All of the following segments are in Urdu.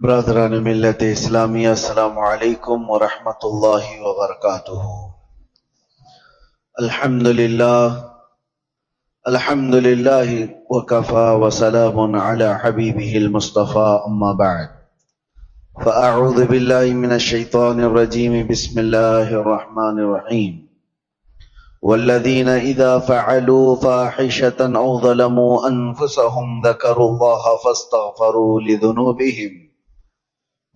برادران ملت اسلامیہ، السلام علیکم ورحمۃ اللہ وبرکاتہ۔ الحمدللہ وکفى وسلام علی حبیبہ المصطفى، اما بعد فاعوذ باللہ من الشیطان الرجیم، بسم اللہ الرحمن الرحیم۔ والذین اذا فعلوا فاحشة او ظلموا انفسهم ذکروا اللہ فاستغفروا لذنوبہم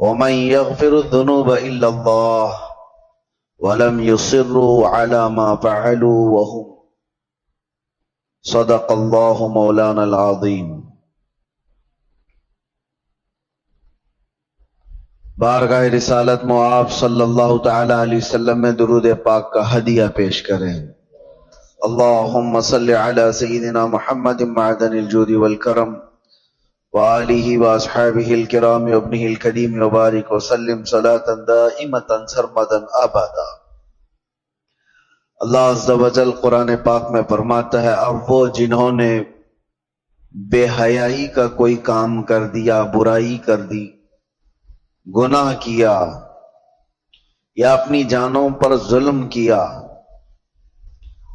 ومن يغفر الذنوب إلا الله ولم يصروا على ما فعلوا وهم صدق الله مولانا العظيم۔ بارگاہ رسالت معاف صلی اللہ تعالی علیہ وسلم میں درود پاک کا ہدیہ پیش کریں۔ اللہم صل علی سیدنا محمد معدن الجود والکرم وآلہ واصحابہ الکرام وابنہ الکریم وبارک وسلم صلاۃ دائمۃ سرمدا ابدا۔ اللہ عز و جل قرآن پاک میں فرماتا ہے، اب وہ جنہوں نے بے حیائی کا کوئی کام کر دیا، برائی کر دی، گناہ کیا یا اپنی جانوں پر ظلم کیا،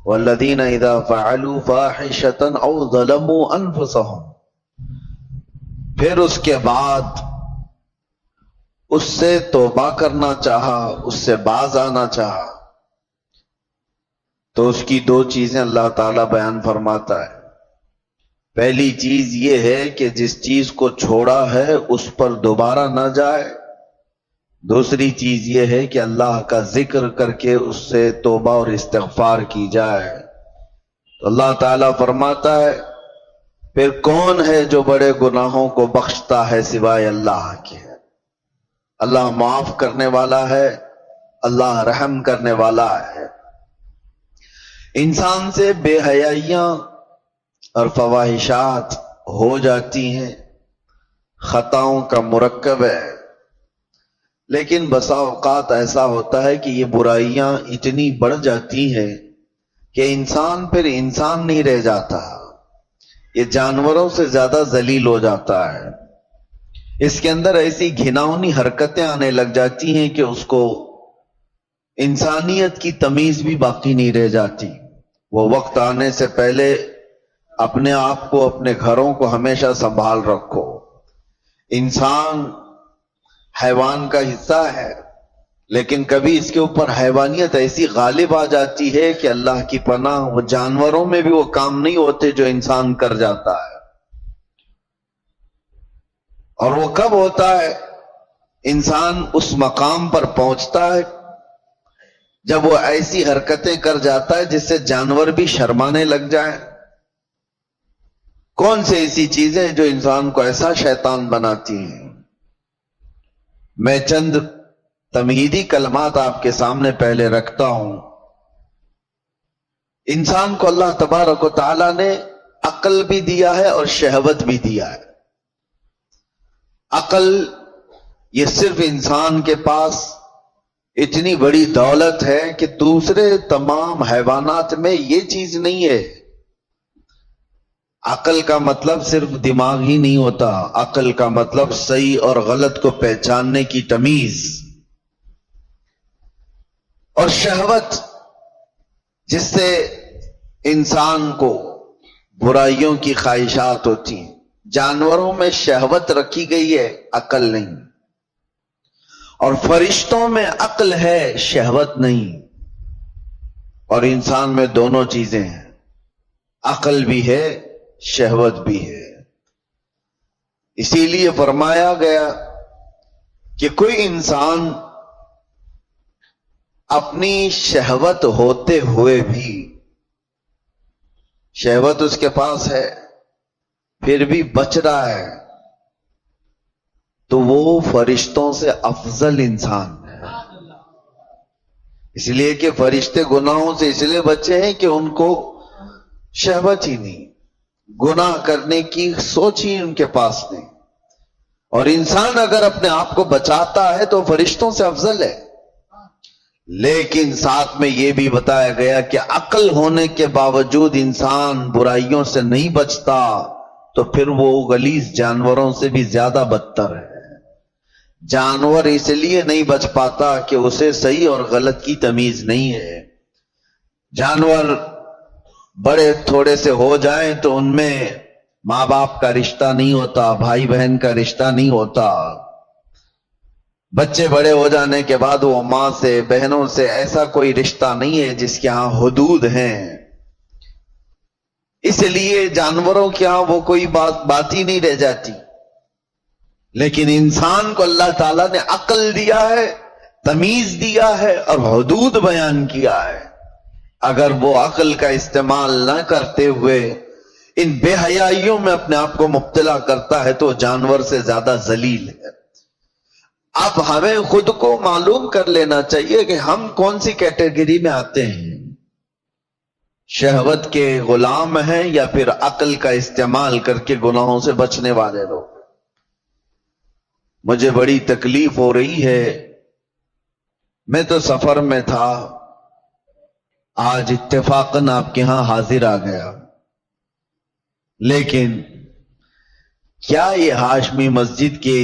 والذین اذا فعلوا فاحشة او ظلموا انفسهم، پھر اس کے بعد اس سے توبہ کرنا چاہا، اس سے باز آنا چاہا، تو اس کی دو چیزیں اللہ تعالیٰ بیان فرماتا ہے۔ پہلی چیز یہ ہے کہ جس چیز کو چھوڑا ہے اس پر دوبارہ نہ جائے۔ دوسری چیز یہ ہے کہ اللہ کا ذکر کر کے اس سے توبہ اور استغفار کی جائے۔ تو اللہ تعالیٰ فرماتا ہے، پھر کون ہے جو بڑے گناہوں کو بخشتا ہے سوائے اللہ کے؟ اللہ معاف کرنے والا ہے، اللہ رحم کرنے والا ہے۔ انسان سے بے حیائیاں اور فواحشات ہو جاتی ہیں، خطاؤں کا مرکب ہے، لیکن بسا اوقات ایسا ہوتا ہے کہ یہ برائیاں اتنی بڑھ جاتی ہیں کہ انسان پھر انسان نہیں رہ جاتا، یہ جانوروں سے زیادہ ذلیل ہو جاتا ہے۔ اس کے اندر ایسی گھناؤنی حرکتیں آنے لگ جاتی ہیں کہ اس کو انسانیت کی تمیز بھی باقی نہیں رہ جاتی۔ وہ وقت آنے سے پہلے اپنے آپ کو، اپنے گھروں کو ہمیشہ سنبھال رکھو۔ انسان حیوان کا حصہ ہے، لیکن کبھی اس کے اوپر حیوانیت ایسی غالب آ جاتی ہے کہ اللہ کی پناہ، وہ جانوروں میں بھی وہ کام نہیں ہوتے جو انسان کر جاتا ہے۔ اور وہ کب ہوتا ہے؟ انسان اس مقام پر پہنچتا ہے جب وہ ایسی حرکتیں کر جاتا ہے جس سے جانور بھی شرمانے لگ جائیں۔ کون سے ایسی چیزیں جو انسان کو ایسا شیطان بناتی ہیں؟ میں چند تمہیدی کلمات آپ کے سامنے پہلے رکھتا ہوں۔ انسان کو اللہ تبارک و تعالی نے عقل بھی دیا ہے اور شہوت بھی دیا ہے۔ عقل یہ صرف انسان کے پاس اتنی بڑی دولت ہے کہ دوسرے تمام حیوانات میں یہ چیز نہیں ہے۔ عقل کا مطلب صرف دماغ ہی نہیں ہوتا، عقل کا مطلب صحیح اور غلط کو پہچاننے کی تمیز، اور شہوت جس سے انسان کو برائیوں کی خواہشات ہوتی ہیں۔ جانوروں میں شہوت رکھی گئی ہے، عقل نہیں، اور فرشتوں میں عقل ہے، شہوت نہیں، اور انسان میں دونوں چیزیں ہیں، عقل بھی ہے، شہوت بھی ہے۔ اسی لیے فرمایا گیا کہ کوئی انسان اپنی شہوت ہوتے ہوئے بھی، شہوت اس کے پاس ہے پھر بھی بچ رہا ہے، تو وہ فرشتوں سے افضل انسان ہے۔ اس لیے کہ فرشتے گناہوں سے اس لیے بچے ہیں کہ ان کو شہوت ہی نہیں، گناہ کرنے کی سوچ ہی ان کے پاس نہیں۔ اور انسان اگر اپنے آپ کو بچاتا ہے تو فرشتوں سے افضل ہے۔ لیکن ساتھ میں یہ بھی بتایا گیا کہ عقل ہونے کے باوجود انسان برائیوں سے نہیں بچتا تو پھر وہ غلیظ جانوروں سے بھی زیادہ بدتر ہے۔ جانور اس لیے نہیں بچ پاتا کہ اسے صحیح اور غلط کی تمیز نہیں ہے. جانور بڑے تھوڑے سے ہو جائیں تو ان میں ماں باپ کا رشتہ نہیں ہوتا، بھائی بہن کا رشتہ نہیں ہوتا. بچے بڑے ہو جانے کے بعد وہ ماں سے، بہنوں سے ایسا کوئی رشتہ نہیں ہے جس کے ہاں حدود ہیں. اس لیے جانوروں کے ہاں وہ کوئی بات ہی نہیں رہ جاتی. لیکن انسان کو اللہ تعالیٰ نے عقل دیا ہے، تمیز دیا ہے اور حدود بیان کیا ہے. اگر وہ عقل کا استعمال نہ کرتے ہوئے ان بے حیائیوں میں اپنے آپ کو مبتلا کرتا ہے تو جانور سے زیادہ ذلیل ہے. اب ہمیں خود کو معلوم کر لینا چاہیے کہ ہم کون سی کیٹیگری میں آتے ہیں. شہوت کے غلام ہیں یا پھر عقل کا استعمال کر کے گناہوں سے بچنے والے لوگ. مجھے بڑی تکلیف ہو رہی ہے. میں تو سفر میں تھا، آج اتفاقاً آپ کے ہاں حاضر آ گیا. لیکن کیا یہ ہاشمی مسجد کے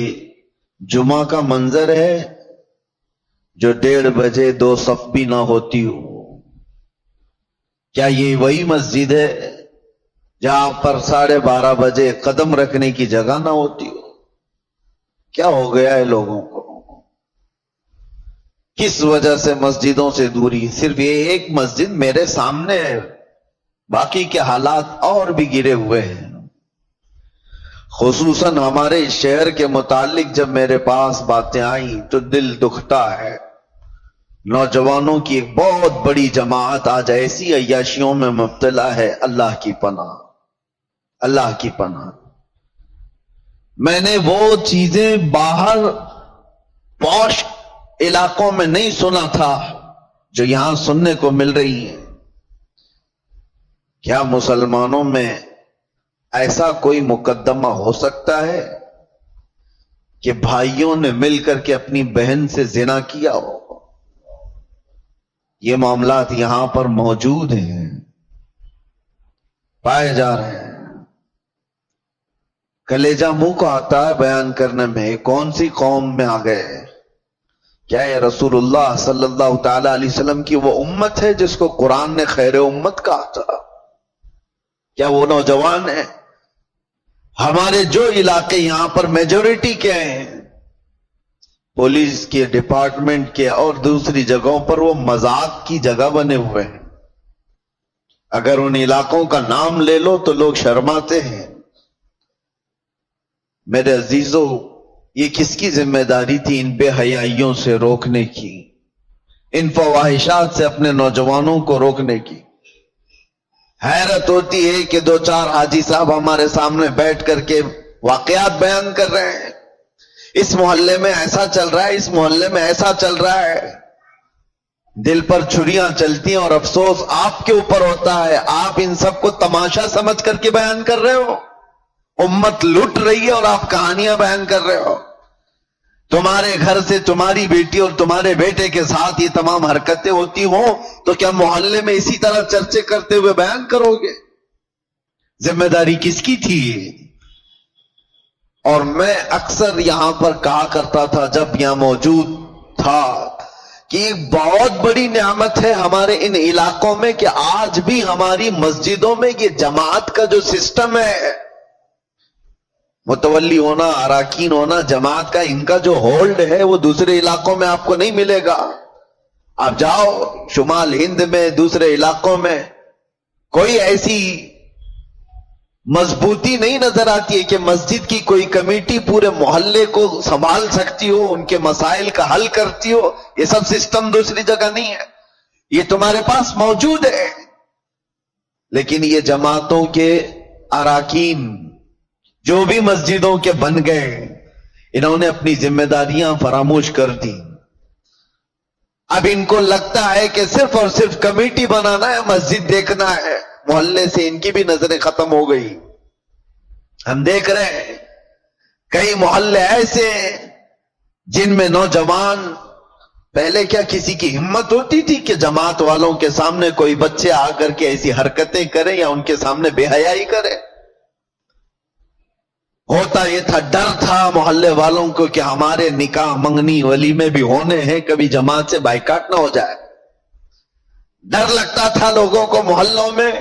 جمعہ کا منظر ہے جو 1:30 بجے 2 صف بھی نہ ہوتی ہو؟ کیا یہ وہی مسجد ہے جہاں پر 12:30 بجے قدم رکھنے کی جگہ نہ ہوتی ہو؟ کیا ہو گیا ہے لوگوں کو؟ کس وجہ سے مسجدوں سے دوری؟ صرف یہ ایک مسجد میرے سامنے ہے، باقی کے حالات اور بھی گرے ہوئے ہیں. خصوصاً ہمارے شہر کے متعلق جب میرے پاس باتیں آئیں تو دل دکھتا ہے. نوجوانوں کی ایک بہت بڑی جماعت آج ایسی عیاشیوں میں مبتلا ہے. اللہ کی پناہ، اللہ کی پناہ. میں نے وہ چیزیں باہر پوش علاقوں میں نہیں سنا تھا جو یہاں سننے کو مل رہی ہیں. کیا مسلمانوں میں ایسا کوئی مقدمہ ہو سکتا ہے کہ بھائیوں نے مل کر کے اپنی بہن سے زنا کیا ہو؟ یہ معاملات یہاں پر موجود ہیں، پائے جا رہے ہیں. کلیجہ منہ کو آتا ہے بیان کرنے میں. کون سی قوم میں آ گئے؟ کیا یہ رسول اللہ صلی اللہ تعالی علیہ وسلم کی وہ امت ہے جس کو قرآن نے خیر امت کہا تھا؟ کیا وہ نوجوان ہیں؟ ہمارے جو علاقے یہاں پر میجورٹی کے ہیں، پولیس کے ڈپارٹمنٹ کے اور دوسری جگہوں پر وہ مذاق کی جگہ بنے ہوئے ہیں. اگر ان علاقوں کا نام لے لو تو لوگ شرماتے ہیں. میرے عزیزوں، یہ کس کی ذمہ داری تھی ان بے حیائیوں سے روکنے کی، ان فواہشات سے اپنے نوجوانوں کو روکنے کی؟ حیرت ہوتی ہے کہ 2-4 حاجی صاحب ہمارے سامنے بیٹھ کر کے واقعات بیان کر رہے ہیں. اس محلے میں ایسا چل رہا ہے، اس محلے میں ایسا چل رہا ہے. دل پر چھریاں چلتی ہیں اور افسوس آپ کے اوپر ہوتا ہے. آپ ان سب کو تماشا سمجھ کر کے بیان کر رہے ہو. امت لٹ رہی ہے اور آپ کہانیاں بیان کر رہے ہو. تمہارے گھر سے تمہاری بیٹی اور تمہارے بیٹے کے ساتھ یہ تمام حرکتیں ہوتی ہوں تو کیا محلے میں اسی طرح چرچے کرتے ہوئے بیان کرو گے؟ ذمہ داری کس کی تھی؟ اور میں اکثر یہاں پر کہا کرتا تھا جب یہاں موجود تھا کہ ایک بہت بڑی نعمت ہے ہمارے ان علاقوں میں کہ آج بھی ہماری مسجدوں میں یہ جماعت کا جو سسٹم ہے، متولی ہونا، اراکین ہونا، جماعت کا ان کا جو ہولڈ ہے وہ دوسرے علاقوں میں آپ کو نہیں ملے گا. آپ جاؤ شمال ہند میں، دوسرے علاقوں میں کوئی ایسی مضبوطی نہیں نظر آتی ہے کہ مسجد کی کوئی کمیٹی پورے محلے کو سنبھال سکتی ہو، ان کے مسائل کا حل کرتی ہو. یہ سب سسٹم دوسری جگہ نہیں ہے، یہ تمہارے پاس موجود ہے. لیکن یہ جماعتوں کے اراکین جو بھی مسجدوں کے بن گئے، انہوں نے اپنی ذمہ داریاں فراموش کر دی. اب ان کو لگتا ہے کہ صرف اور صرف کمیٹی بنانا ہے، مسجد دیکھنا ہے. محلے سے ان کی بھی نظریں ختم ہو گئی. ہم دیکھ رہے ہیں کئی محلے ایسے ہیں جن میں نوجوان، پہلے کیا کسی کی ہمت ہوتی تھی کہ جماعت والوں کے سامنے کوئی بچے آ کر کے ایسی حرکتیں کریں یا ان کے سامنے بے حیائی کرے؟ ہوتا یہ تھا، ڈر تھا محلے والوں کو کہ ہمارے نکاح منگنی ولیمے بھی ہونے ہیں، کبھی جماعت سے بائیکاٹ نہ ہو جائے۔ ڈر لگتا تھا لوگوں کو محلوں میں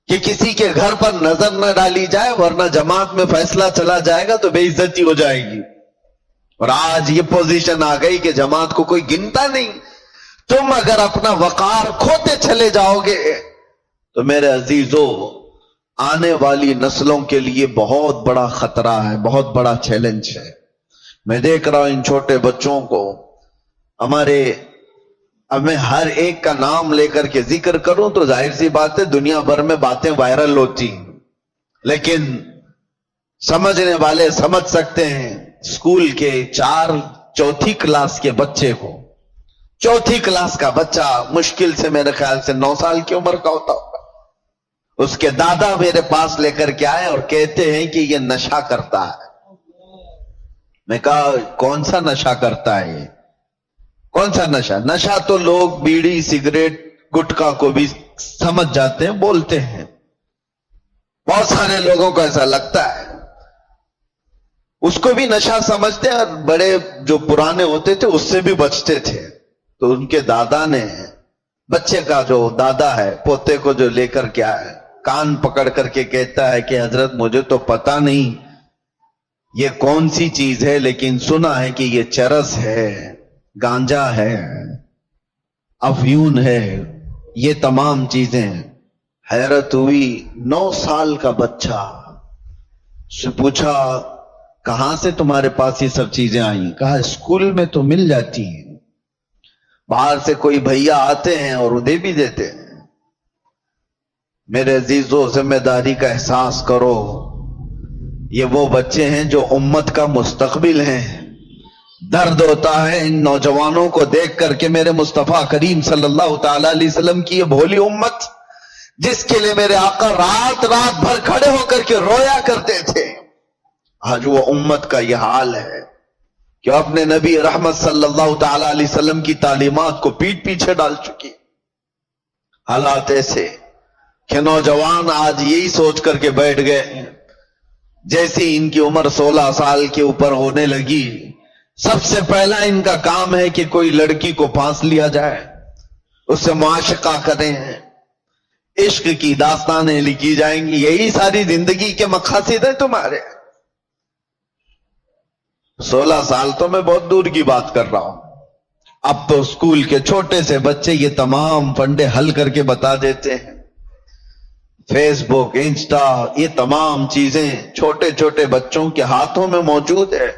کہ کسی کے گھر پر نظر نہ ڈالی جائے، ورنہ جماعت میں فیصلہ چلا جائے گا تو بے عزتی ہو جائے گی۔ اور آج یہ پوزیشن آ گئی کہ جماعت کو کوئی گنتا نہیں۔ تم اگر اپنا وقار کھوتے چلے جاؤ گے تو میرے عزیزو آنے والی نسلوں کے لیے بہت بڑا خطرہ ہے، بہت بڑا چیلنج ہے۔ میں دیکھ رہا ہوں ان چھوٹے بچوں کو، اب میں ہر ایک کا نام لے کر کے ذکر کروں تو ظاہر سی بات ہے دنیا بھر میں باتیں وائرل ہوتی ہیں، لیکن سمجھنے والے سمجھ سکتے ہیں۔ اسکول کے چوتھی کلاس کے بچے کو، چوتھی کلاس کا بچہ مشکل سے میرے خیال سے 9 سال کی عمر کا ہوتا ہوگا، اس کے دادا میرے پاس لے کر کے آئے اور کہتے ہیں کہ یہ نشہ کرتا ہے۔ میں کہا کون سا نشہ کرتا ہے یہ؟ کون سا نشہ؟ نشہ تو لوگ بیڑی سگریٹ گٹکا کو بھی سمجھ جاتے ہیں، بولتے ہیں، بہت سارے لوگوں کو ایسا لگتا ہے، اس کو بھی نشہ سمجھتے ہیں، اور بڑے جو پرانے ہوتے تھے اس سے بھی بچتے تھے۔ تو ان کے دادا نے، بچے کا جو دادا ہے پوتے کو جو لے کر کے آئے، کان پکڑ کر کے کہتا ہے کہ حضرت مجھے تو پتہ نہیں یہ کون سی چیز ہے، لیکن سنا ہے کہ یہ چرس ہے، گانجا ہے، افیون ہے، یہ تمام چیزیں۔ حیرت ہوئی، 9 سال کا بچہ، سے پوچھا کہاں سے تمہارے پاس یہ سب چیزیں آئیں؟ کہا اسکول میں تو مل جاتی ہیں، باہر سے کوئی بھیا آتے ہیں اور انہیں بھی دیتے ہیں۔ میرے عزیزو ذمہ داری کا احساس کرو، یہ وہ بچے ہیں جو امت کا مستقبل ہیں۔ درد ہوتا ہے ان نوجوانوں کو دیکھ کر کے میرے مصطفیٰ کریم صلی اللہ تعالی علیہ وسلم کی یہ بھولی امت، جس کے لیے میرے آقا رات بھر کھڑے ہو کر کے رویا کرتے تھے، آج وہ امت کا یہ حال ہے کہ اپنے نبی رحمت صلی اللہ تعالی علیہ وسلم کی تعلیمات کو پیٹ پیچھے ڈال چکی۔ حالات ایسے کہ نوجوان آج یہی سوچ کر کے بیٹھ گئے، جیسی ان کی عمر 16 سال کے اوپر ہونے لگی، سب سے پہلا ان کا کام ہے کہ کوئی لڑکی کو پھانس لیا جائے، اس سے معاشقہ کریں، عشق کی داستانیں لکھی جائیں گی، یہی ساری زندگی کے مقاصد ہیں تمہارے۔ 16 سال تو میں بہت دور کی بات کر رہا ہوں، اب تو اسکول کے چھوٹے سے بچے یہ تمام فنڈے حل کر کے بتا دیتے ہیں۔ فیس بک، انسٹا، یہ تمام چیزیں چھوٹے چھوٹے بچوں کے ہاتھوں میں موجود ہے،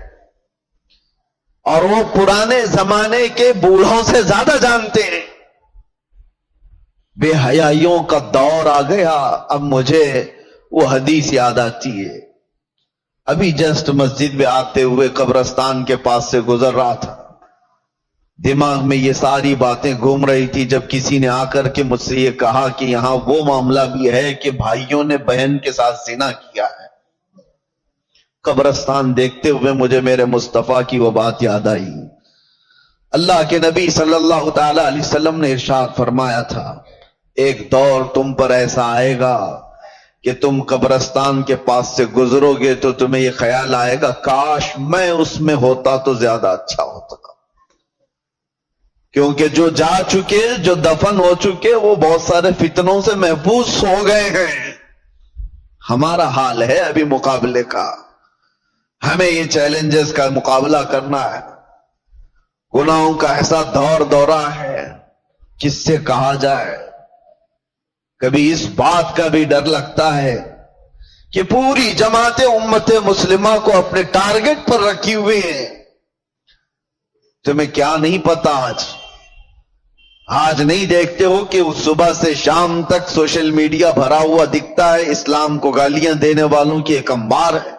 اور وہ پرانے زمانے کے بوڑھوں سے زیادہ جانتے ہیں۔ بے حیائیوں کا دور آ گیا۔ اب مجھے وہ حدیث یاد آتی ہے، ابھی جسٹ مسجد میں آتے ہوئے قبرستان کے پاس سے گزر رہا تھا، دماغ میں یہ ساری باتیں گھوم رہی تھی، جب کسی نے آ کر کے مجھ سے یہ کہا کہ یہاں وہ معاملہ بھی ہے کہ بھائیوں نے بہن کے ساتھ زنا کیا ہے۔ قبرستان دیکھتے ہوئے مجھے میرے مصطفیٰ کی وہ بات یاد آئی۔ اللہ کے نبی صلی اللہ تعالی علیہ وسلم نے ارشاد فرمایا تھا، ایک دور تم پر ایسا آئے گا کہ تم قبرستان کے پاس سے گزرو گے تو تمہیں یہ خیال آئے گا کاش میں اس میں ہوتا تو زیادہ اچھا ہوتا، کیونکہ جو جا چکے، جو دفن ہو چکے، وہ بہت سارے فتنوں سے محفوظ ہو گئے ہیں۔ ہمارا حال ہے ابھی مقابلے کا، ہمیں یہ چیلنجز کا مقابلہ کرنا ہے۔ گناہوں کا ایسا دور دورہ ہے، کس سے کہا جائے۔ کبھی اس بات کا بھی ڈر لگتا ہے کہ پوری جماعت امت مسلمہ کو اپنے ٹارگٹ پر رکھی ہوئی ہیں۔ تمہیں کیا نہیں پتا، آج نہیں دیکھتے ہو کہ اس صبح سے شام تک سوشل میڈیا بھرا ہوا دکھتا ہے، اسلام کو گالیاں دینے والوں کی ایک انبار ہے۔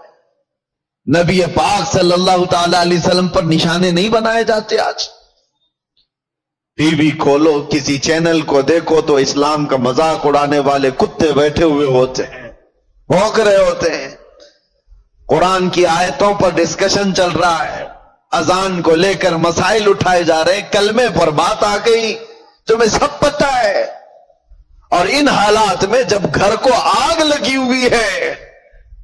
نبی پاک صلی اللہ تعالی علیہ وسلم پر نشانے نہیں بنائے جاتے۔ آج ٹی وی کھولو، کسی چینل کو دیکھو تو اسلام کا مذاق اڑانے والے کتے بیٹھے ہوئے ہوتے ہیں، بھونک رہے ہوتے ہیں۔ قرآن کی آیتوں پر ڈسکشن چل رہا ہے، اذان کو لے کر مسائل اٹھائے جا رہے ہیں، کلمے پر بات آ گئی، تمہیں سب پتہ ہے۔ اور ان حالات میں جب گھر کو آگ لگی ہوئی ہے،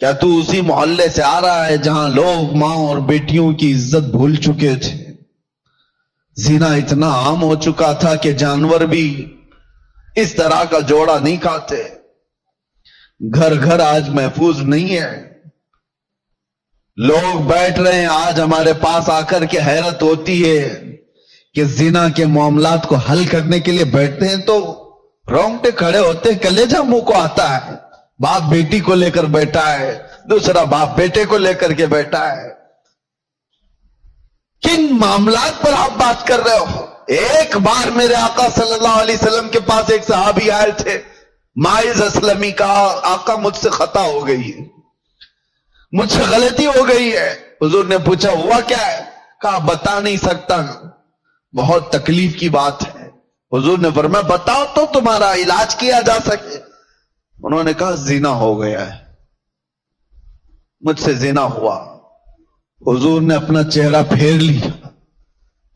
کیا تو اسی محلے سے آ رہا ہے جہاں لوگ ماں اور بیٹیوں کی عزت بھول چکے تھے؟ زنا اتنا عام ہو چکا تھا کہ جانور بھی اس طرح کا جوڑا نہیں کھاتے. گھر گھر آج محفوظ نہیں ہے. لوگ بیٹھ رہے ہیں آج ہمارے پاس آ کر کے حیرت ہوتی ہے کہ زنا کے معاملات کو حل کرنے کے لیے بیٹھتے ہیں تو رونگٹے کھڑے ہوتے ہیں, کلیجہ منہ کو آتا ہے. باپ بیٹی کو لے کر بیٹھا ہے, دوسرا باپ بیٹے کو لے کر کے بیٹھا ہے. کن معاملات پر آپ بات کر رہے ہو؟ ایک بار میرے آقا صلی اللہ علیہ وسلم کے پاس ایک صحابی آئے تھے, مائز اسلمی, کہا آقا مجھ سے خطا ہو گئی ہے, مجھ سے غلطی ہو گئی ہے. حضور نے پوچھا ہوا کیا ہے؟ کہا بتا نہیں سکتا, بہت تکلیف کی بات ہے. حضور نے فرمایا بتاؤ تو تمہارا علاج کیا جا سکے. انہوں نے کہا زنا ہو گیا ہے, مجھ سے زنا ہوا. حضور نے اپنا چہرہ پھیر لیا,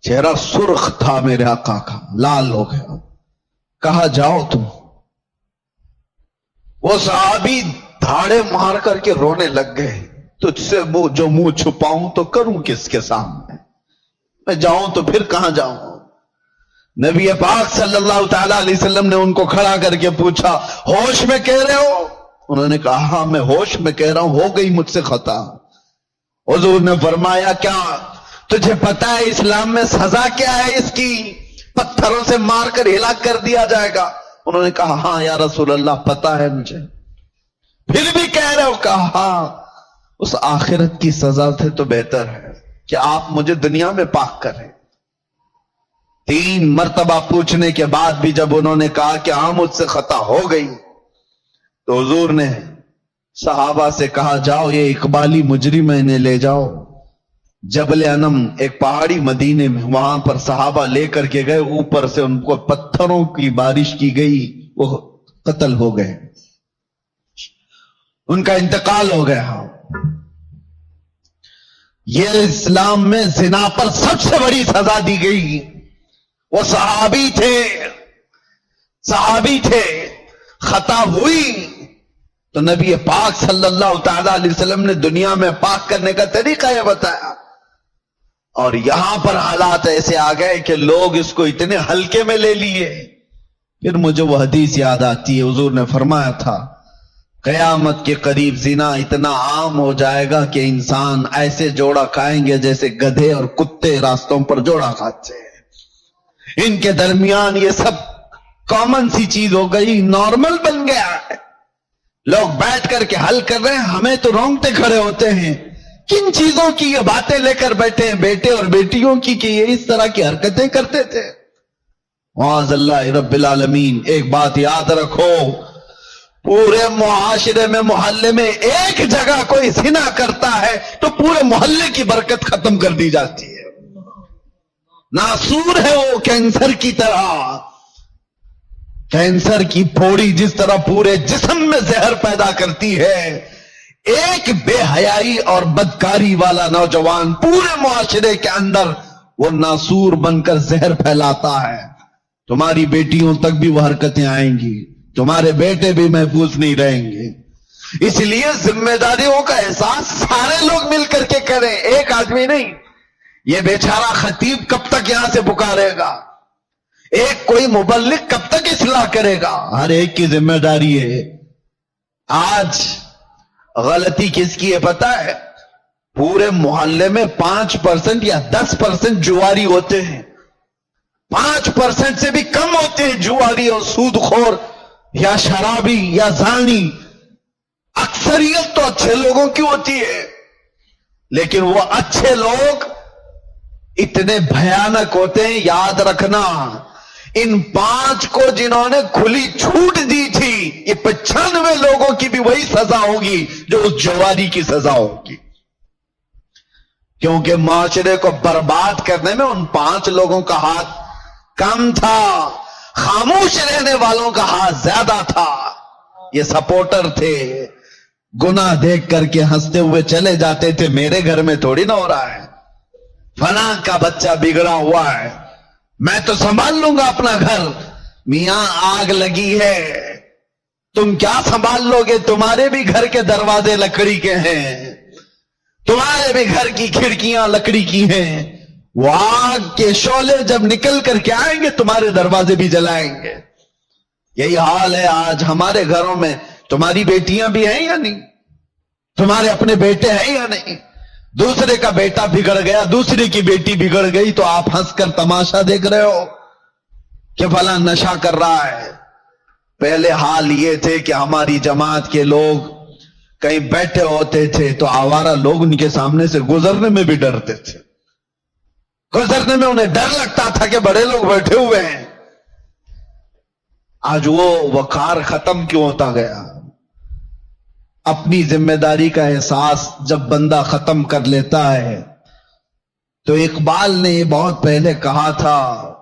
چہرہ سرخ تھا میرے آقا کا, لال ہو گیا. کہا جاؤ تم. وہ صحابی دھاڑے مار کر کے رونے لگ گئے. تجھ سے جو منہ چھپاؤں تو کروں کس کے سامنے؟ میں جاؤں تو پھر کہاں جاؤں؟ نبی پاک صلی اللہ تعالی علیہ وسلم نے ان کو کھڑا کر کے پوچھا ہوش میں کہہ رہے ہو؟ انہوں نے کہا ہاں میں ہوش میں کہہ رہا ہوں, ہو گئی مجھ سے خطا. حضور نے فرمایا کیا تجھے پتا ہے اسلام میں سزا کیا ہے اس کی؟ پتھروں سے مار کر ہلاک کر دیا جائے گا. انہوں نے کہا ہاں یا رسول اللہ پتا ہے مجھے. پھر بھی کہہ رہے ہو؟ کہا ہاں, اس آخرت کی سزا سے تو بہتر ہے کہ آپ مجھے دنیا میں پاک کریں. 3 مرتبہ پوچھنے کے بعد بھی جب انہوں نے کہا کہ ہاں مجھ سے خطا ہو گئی, تو حضور نے صحابہ سے کہا جاؤ یہ اقبالی مجرم ہے, انہیں لے جاؤ جبل انم, ایک پہاڑی مدینے میں. وہاں پر صحابہ لے کر کے گئے, اوپر سے ان کو پتھروں کی بارش کی گئی, وہ قتل ہو گئے, ان کا انتقال ہو گیا. یہ اسلام میں زنا پر سب سے بڑی سزا دی گئی. وہ صحابی تھے, خطا ہوئی تو نبی پاک صلی اللہ تعالی علیہ وسلم نے دنیا میں پاک کرنے کا طریقہ یہ بتایا. اور یہاں پر حالات ایسے آ گئے کہ لوگ اس کو اتنے ہلکے میں لے لیے. پھر مجھے وہ حدیث یاد آتی ہے, حضور نے فرمایا تھا قیامت کے قریب زنا اتنا عام ہو جائے گا کہ انسان ایسے جوڑا کھائیں گے جیسے گدھے اور کتے راستوں پر جوڑا کھاتے ہیں. ان کے درمیان یہ سب کامن سی چیز ہو گئی, نارمل بن گیا ہے. لوگ بیٹھ کر کے حل کر رہے ہیں, ہمیں تو رونگٹے کھڑے ہوتے ہیں. کن چیزوں کی یہ باتیں لے کر بیٹھے ہیں بیٹے اور بیٹیوں کی کہ یہ اس طرح کی حرکتیں کرتے تھے. معاذ اللہ رب العالمین. ایک بات یاد رکھو, پورے معاشرے میں محلے میں ایک جگہ کوئی زنا کرتا ہے تو پورے محلے کی برکت ختم کر دی جاتی ہے. ناسور ہے وہ کینسر کی طرح. کینسر کی پھوڑی جس طرح پورے جسم میں زہر پیدا کرتی ہے, ایک بے حیائی اور بدکاری والا نوجوان پورے معاشرے کے اندر وہ ناسور بن کر زہر پھیلاتا ہے. تمہاری بیٹیوں تک بھی وہ حرکتیں آئیں گی, تمہارے بیٹے بھی محفوظ نہیں رہیں گے. اس لیے ذمہ داریوں کا احساس سارے لوگ مل کر کے کریں, ایک آدمی نہیں. یہ بیچارہ خطیب کب تک یہاں سے پکارے گا؟ ایک کوئی مبلغ کب تک اصلاح کرے گا؟ ہر ایک کی ذمہ داری ہے. آج غلطی کس کی ہے پتا ہے؟ پورے محلے میں 5% یا 10% جواری ہوتے ہیں. 5% سے بھی کم ہوتے ہیں جواری اور سود خور یا شرابی یا زانی. اکثریت تو اچھے لوگوں کی ہوتی ہے, لیکن وہ اچھے لوگ اتنے بھیانک ہوتے ہیں. یاد رکھنا, ان 5 کو جنہوں نے کھلی چھوٹ دی تھی, یہ 95 لوگوں کی بھی وہی سزا ہوگی جو اس جواری کی سزا ہوگی. کیونکہ معاشرے کو برباد کرنے میں ان 5 لوگوں کا ہاتھ کم تھا, خاموش رہنے والوں کا ہاتھ زیادہ تھا. یہ سپورٹر تھے, گناہ دیکھ کر کے ہنستے ہوئے چلے جاتے تھے, میرے گھر میں تھوڑی نہ ہو رہا ہے, فلاں کا بچہ بگڑا ہوا ہے, میں تو سنبھال لوں گا اپنا گھر. میاں آگ لگی ہے, تم کیا سنبھال لو گے؟ تمہارے بھی گھر کے دروازے لکڑی کے ہیں، تمہارے بھی گھر کی کھڑکیاں لکڑی کی ہیں، وہ آگ کے شعلے جب نکل کر کے آئیں گے تمہارے دروازے بھی جلائیں گے۔ یہی حال ہے آج ہمارے گھروں میں۔ تمہاری بیٹیاں بھی ہیں یا نہیں؟ تمہارے اپنے بیٹے ہیں یا نہیں؟ دوسرے کا بیٹا بگڑ گیا، دوسرے کی بیٹی بگڑ گئی تو آپ ہنس کر تماشا دیکھ رہے ہو کہ فلاں نشہ کر رہا ہے۔ پہلے حال یہ تھے کہ ہماری جماعت کے لوگ کہیں بیٹھے ہوتے تھے تو آوارہ لوگ ان کے سامنے سے گزرنے میں بھی ڈرتے تھے، گزرنے میں انہیں ڈر لگتا تھا کہ بڑے لوگ بیٹھے ہوئے ہیں۔ آج وہ وقار ختم کیوں ہوتا گیا؟ اپنی ذمہ داری کا احساس جب بندہ ختم کر لیتا ہے تو اقبال نے یہ بہت پہلے کہا تھا،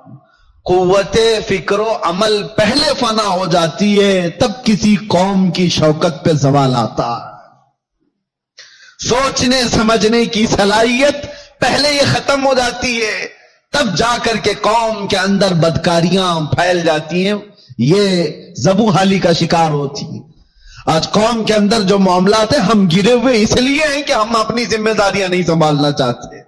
قوت فکر و عمل پہلے فنا ہو جاتی ہے تب کسی قوم کی شوکت پہ زوال آتا ہے۔ سوچنے سمجھنے کی صلاحیت پہلے یہ ختم ہو جاتی ہے تب جا کر کے قوم کے اندر بدکاریاں پھیل جاتی ہیں، یہ زبوں حالی کا شکار ہوتی ہے۔ آج قوم کے اندر جو معاملات ہیں ہم گرے ہوئے اس لیے ہیں کہ ہم اپنی ذمہ داریاں نہیں سنبھالنا چاہتے۔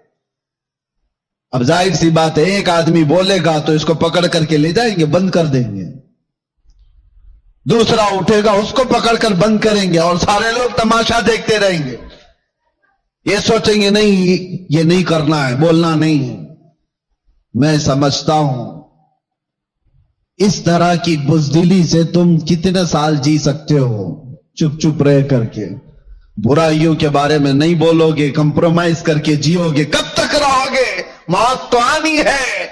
اب ظاہر سی بات ہے ایک آدمی بولے گا تو اس کو پکڑ کر کے لے جائیں گے، بند کر دیں گے، دوسرا اٹھے گا اس کو پکڑ کر بند کریں گے اور سارے لوگ تماشا دیکھتے رہیں گے، یہ سوچیں گے نہیں یہ نہیں کرنا ہے، بولنا نہیں ہے۔ میں سمجھتا ہوں اس طرح کی بزدلی سے تم کتنے سال جی سکتے ہو؟ چپ چپ رہ کر کے برائیوں کے بارے میں نہیں بولو گے، کمپرومائز کر کے جیو گے، کب تک رہو گے؟ موت تو آنی ہے،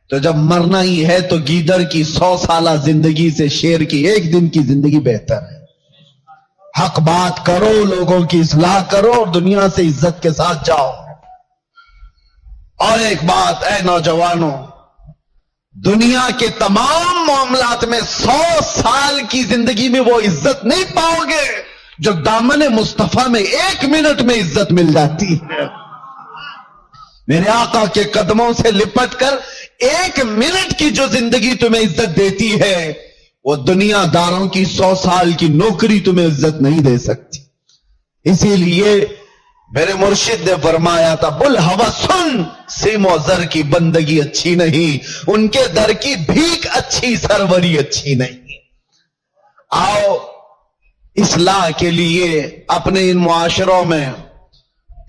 تو جب مرنا ہی ہے تو گیدڑ کی 100 سالہ زندگی سے شیر کی ایک دن کی زندگی بہتر ہے۔ حق بات کرو، لوگوں کی اصلاح کرو اور دنیا سے عزت کے ساتھ جاؤ۔ اور ایک بات اے نوجوانوں، دنیا کے تمام معاملات میں 100 سال کی زندگی میں وہ عزت نہیں پاؤ گے جو دامن مصطفیٰ میں 1 منٹ میں عزت مل جاتی ہے۔ میرے آقا کے قدموں سے لپٹ کر 1 منٹ کی جو زندگی تمہیں عزت دیتی ہے وہ دنیا داروں کی 100 سال کی نوکری تمہیں عزت نہیں دے سکتی۔ اسی لیے میرے مرشد نے فرمایا تھا، بل ہوا سن، سیم و زر کی بندگی اچھی نہیں، ان کے در کی بھیک اچھی، سروری اچھی نہیں۔ آؤ اصلاح کے لیے اپنے ان معاشروں میں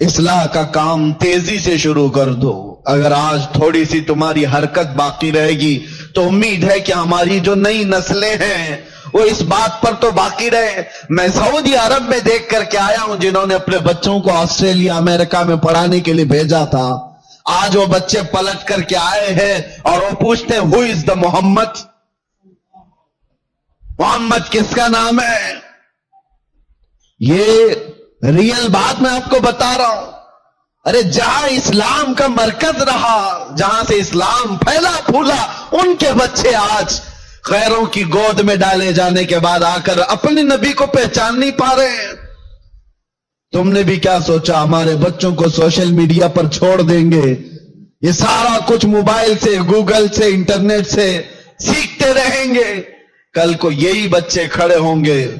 اصلاح کا کام تیزی سے شروع کر دو۔ اگر آج تھوڑی سی تمہاری حرکت باقی رہے گی تو امید ہے کہ ہماری جو نئی نسلیں ہیں وہ اس بات پر تو باقی رہے۔ میں سعودی عرب میں دیکھ کر کے آیا ہوں جنہوں نے اپنے بچوں کو آسٹریلیا امریکہ میں پڑھانے کے لیے بھیجا تھا، آج وہ بچے پلٹ کر کے آئے ہیں اور وہ پوچھتے ہیں ہو از دا محمد؟ محمد کس کا نام ہے؟ یہ ریئل بات میں آپ کو بتا رہا ہوں۔ ارے جہاں اسلام کا مرکز رہا، جہاں سے اسلام پھیلا پھولا، ان کے بچے آج غیروں کی گود میں ڈالے جانے کے بعد آ کر اپنے نبی کو پہچان نہیں پا رہے ہیں۔ تم نے بھی کیا سوچا ہمارے بچوں کو سوشل میڈیا پر چھوڑ دیں گے؟ یہ سارا کچھ موبائل سے، گوگل سے، انٹرنیٹ سے سیکھتے رہیں گے۔ کل کو یہی بچے کھڑے ہوں گے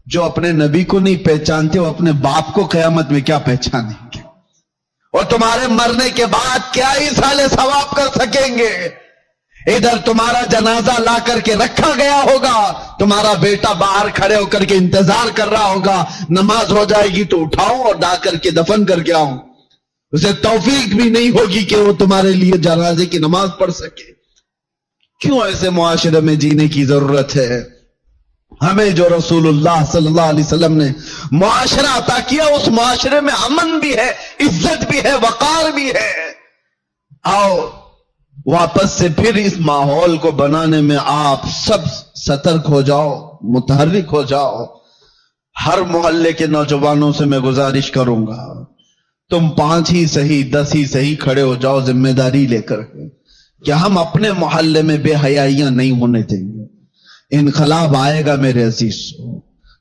جو اپنے نبی کو نہیں پہچانتے، وہ اپنے باپ کو قیامت میں کیا پہچانیں گے؟ اور تمہارے مرنے کے بعد کیا ہی سالے ثواب کر سکیں گے؟ ادھر تمہارا جنازہ لا کر کے رکھا گیا ہوگا، تمہارا بیٹا باہر کھڑے ہو کر کے انتظار کر رہا ہوگا، نماز ہو جائے گی تو اٹھاؤں اور لا کر کے دفن کر کے آؤں، اسے توفیق بھی نہیں ہوگی کہ وہ تمہارے لیے جنازے کی نماز پڑھ سکے۔ کیوں ایسے معاشرے میں جینے کی ضرورت ہے؟ ہمیں جو رسول اللہ صلی اللہ علیہ وسلم نے معاشرہ عطا کیا، اس معاشرے میں امن بھی ہے، عزت بھی ہے، وقار بھی ہے۔ آؤ واپس سے پھر اس ماحول کو بنانے میں آپ سب سترک ہو جاؤ، متحرک ہو جاؤ۔ ہر محلے کے نوجوانوں سے میں گزارش کروں گا، تم 5 ہی صحیح 10 ہی صحیح کھڑے ہو جاؤ ذمہ داری لے کر کہ ہم اپنے محلے میں بے حیائیاں نہیں ہونے دیں گے۔ انقلاب آئے گا میرے عزیز۔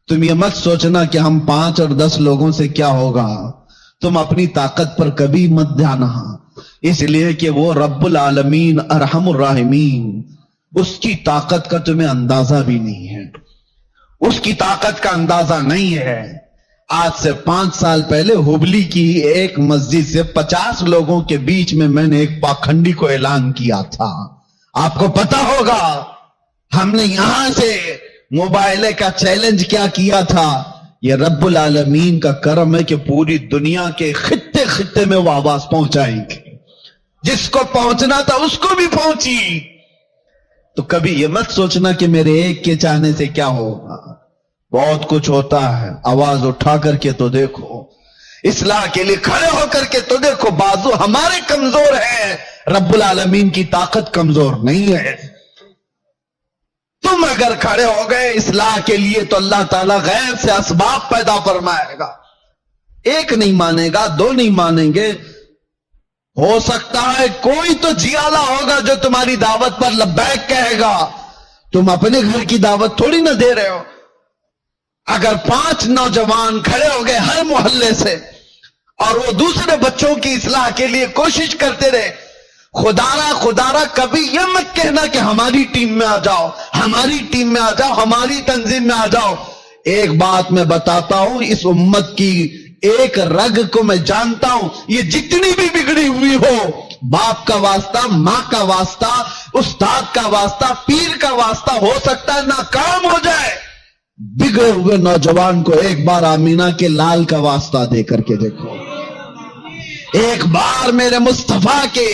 تم یہ مت سوچنا کہ ہم 5 اور 10 لوگوں سے کیا ہوگا، تم اپنی طاقت پر کبھی مت جانا، اس لیے کہ وہ رب العالمین ارحم الراحمین، اس کی طاقت کا تمہیں اندازہ بھی نہیں ہے۔ اس کی طاقت کا اندازہ نہیں ہے. آج سے 5 سال پہلے ہبلی کی ایک مسجد سے 50 لوگوں کے بیچ میں نے ایک پاکھنڈی کو اعلان کیا تھا. آپ کو پتا ہوگا ہم نے یہاں سے موبائل کا چیلنج کیا کیا تھا. یہ رب العالمین کا کرم ہے کہ پوری دنیا کے خطے خطے میں وہ آواز پہنچائیں گے. جس کو پہنچنا تھا اس کو بھی پہنچی. تو کبھی یہ مت سوچنا کہ میرے ایک کے چاہنے سے کیا ہوگا. بہت کچھ ہوتا ہے. آواز اٹھا کر کے تو دیکھو, اصلاح کے لیے کھڑے ہو کر کے تو دیکھو. بازو ہمارے کمزور ہیں, رب العالمین کی طاقت کمزور نہیں ہے. تم اگر کھڑے ہو گئے اصلاح کے لیے تو اللہ تعالیٰ غیر سے اسباب پیدا فرمائے گا. ایک نہیں مانے گا, 2 نہیں مانیں گے. ہو سکتا ہے کوئی تو جیالا ہوگا جو تمہاری دعوت پر لبیک کہے گا. تم اپنے گھر کی دعوت تھوڑی نہ دے رہے ہو. اگر 5 نوجوان کھڑے ہو گئے ہر محلے سے اور وہ دوسرے بچوں کی اصلاح کے لیے کوشش کرتے رہے, خدارا کبھی یہ مت کہنا کہ ہماری ٹیم میں آ جاؤ, ہماری ٹیم میں آ جاؤ, ہماری تنظیم میں آ جاؤ. ایک بات میں بتاتا ہوں, اس امت کی ایک رگ کو میں جانتا ہوں. یہ جتنی بھی بگڑی ہوئی ہو, باپ کا واسطہ, ماں کا واسطہ, استاد کا واسطہ, پیر کا واسطہ, ہو سکتا ہے ناکام ہو جائے. بگڑے ہوئے نوجوان کو ایک بار آمینہ کے لال کا واسطہ دے کر کے دیکھو. ایک بار میرے مصطفیٰ کے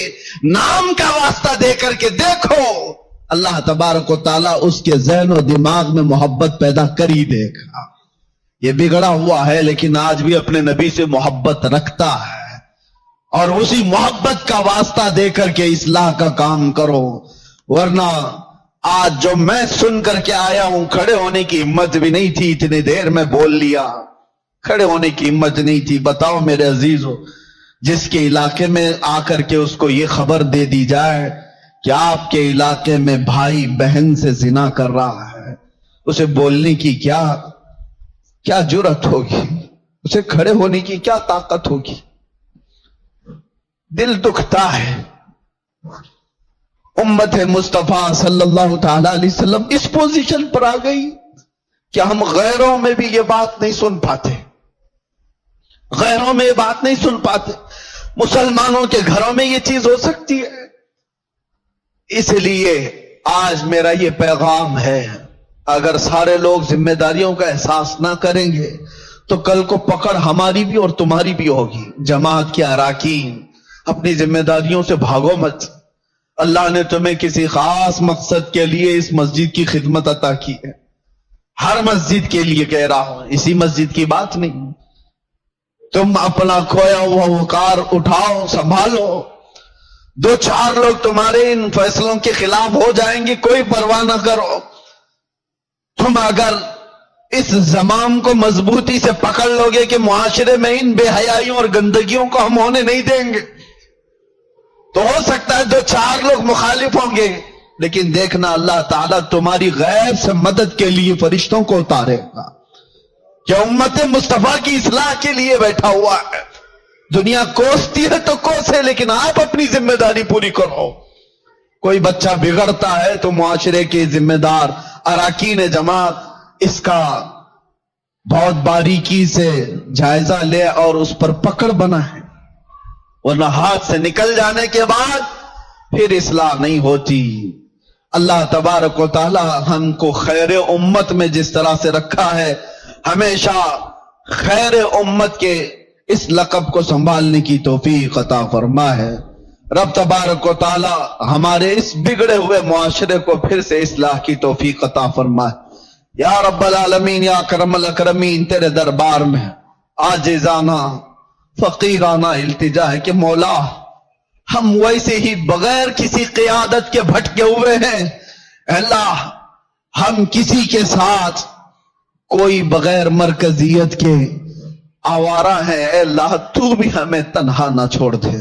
نام کا واسطہ دے کر کے دیکھو. اللہ تبارک و تعالیٰ اس کے ذہن و دماغ میں محبت پیدا کر ہی دے گا. یہ بگڑا ہوا ہے لیکن آج بھی اپنے نبی سے محبت رکھتا ہے, اور اسی محبت کا واسطہ دے کر کے اصلاح کا کام کرو. ورنہ آج جو میں سن کر کے آیا ہوں, کھڑے ہونے کی ہمت بھی نہیں تھی, اتنی دیر میں بول لیا. کھڑے ہونے کی ہمت نہیں تھی. بتاؤ میرے عزیزو, جس کے علاقے میں آ کر کے اس کو یہ خبر دے دی جائے کہ آپ کے علاقے میں بھائی بہن سے زنا کر رہا ہے, اسے بولنے کی کیا جرأت ہوگی, اسے کھڑے ہونے کی کیا طاقت ہوگی. دل دکھتا ہے. امت مصطفیٰ صلی اللہ تعالی علیہ وسلم اس پوزیشن پر آ گئی کہ ہم غیروں میں بھی یہ بات نہیں سن پاتے, غیروں میں یہ بات نہیں سن پاتے. مسلمانوں کے گھروں میں یہ چیز ہو سکتی ہے. اس لیے آج میرا یہ پیغام ہے, اگر سارے لوگ ذمہ داریوں کا احساس نہ کریں گے تو کل کو پکڑ ہماری بھی اور تمہاری بھی ہوگی. جماعت کے اراکین, اپنی ذمہ داریوں سے بھاگو مت. اللہ نے تمہیں کسی خاص مقصد کے لیے اس مسجد کی خدمت عطا کی ہے. ہر مسجد کے لیے کہہ رہا ہوں, اسی مسجد کی بات نہیں. تم اپنا کھویا ہوا وقار اٹھاؤ, سنبھالو. 2-4 لوگ تمہارے ان فیصلوں کے خلاف ہو جائیں گے, کوئی پرواہ نہ کرو. تم اگر اس زمام کو مضبوطی سے پکڑ لو گے کہ معاشرے میں ان بے حیائیوں اور گندگیوں کو ہم ہونے نہیں دیں گے, تو ہو سکتا ہے 2-4 لوگ مخالف ہوں گے, لیکن دیکھنا اللہ تعالیٰ تمہاری غیب سے مدد کے لیے فرشتوں کو اتارے گا. کہ امت مصطفیٰ کی اصلاح کے لیے بیٹھا ہوا ہے. دنیا کوستی ہے تو کوسے, لیکن آپ اپنی ذمہ داری پوری کرو. کوئی بچہ بگڑتا ہے تو معاشرے کے ذمہ دار اراکین جماعت اس کا بہت باریکی سے جائزہ لے اور اس پر پکڑ بنا ہے, ورنہ ہاتھ سے نکل جانے کے بعد پھر اصلاح نہیں ہوتی. اللہ تبارک و تعالی ہم کو خیر امت میں جس طرح سے رکھا ہے, ہمیشہ خیر امت کے اس لقب کو سنبھالنے کی توفیق عطا فرما ہے. رب تبارک و تعالی ہمارے اس بگڑے ہوئے معاشرے کو پھر سے اصلاح کی توفیق عطا فرمائے. یا رب العالمین, یا اکرم الاکرمین, تیرے دربار میں عاجزانہ فقیرانہ التجا ہے کہ مولا ہم ویسے ہی بغیر کسی قیادت کے بھٹکے ہوئے ہیں. اللہ ہم کسی کے ساتھ کوئی بغیر مرکزیت کے آوارہ ہے. اے اللہ تو بھی ہمیں تنہا نہ چھوڑ دے.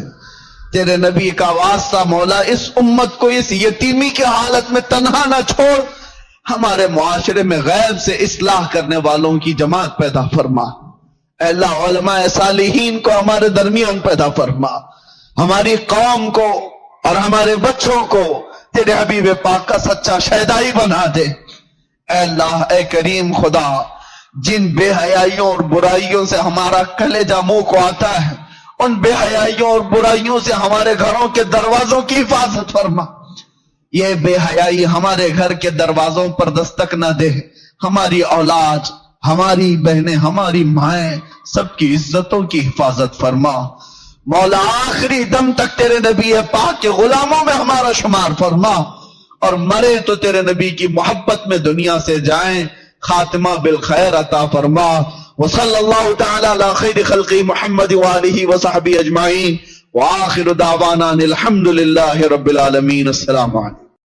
تیرے نبی کا واسطہ مولا, اس امت کو اس یتیمی کی حالت میں تنہا نہ چھوڑ. ہمارے معاشرے میں غیب سے اصلاح کرنے والوں کی جماعت پیدا فرما. اے اللہ علماء صالحین کو ہمارے درمیان پیدا فرما. ہماری قوم کو اور ہمارے بچوں کو تیرے حبیب پاک کا سچا شہدائی بنا دے. اے اللہ، اے کریم خدا، جن بے حیائیوں اور برائیوں سے ہمارا کلیجہ منہ کو آتا ہے، ان بے حیائیوں اور برائیوں سے ہمارے گھروں کے دروازوں کی حفاظت فرما۔ یہ بے حیائی ہمارے گھر کے دروازوں پر دستک نہ دے، ہماری اولاد، ہماری بہنیں، ہماری مائیں، سب کی عزتوں کی حفاظت فرما۔ مولا آخری دم تک تیرے نبی پاک کے غلاموں میں ہمارا شمار فرما، اور مرے تو تیرے نبی کی محبت میں دنیا سے جائیں، خاتمہ بالخیر عطا فرما۔ وصلی اللہ تعالی علی خیر خلق محمد وآلہ وصحبہ اجمعین، وآخر دعوانا الحمدللہ رب العالمین۔ السلام علیکم۔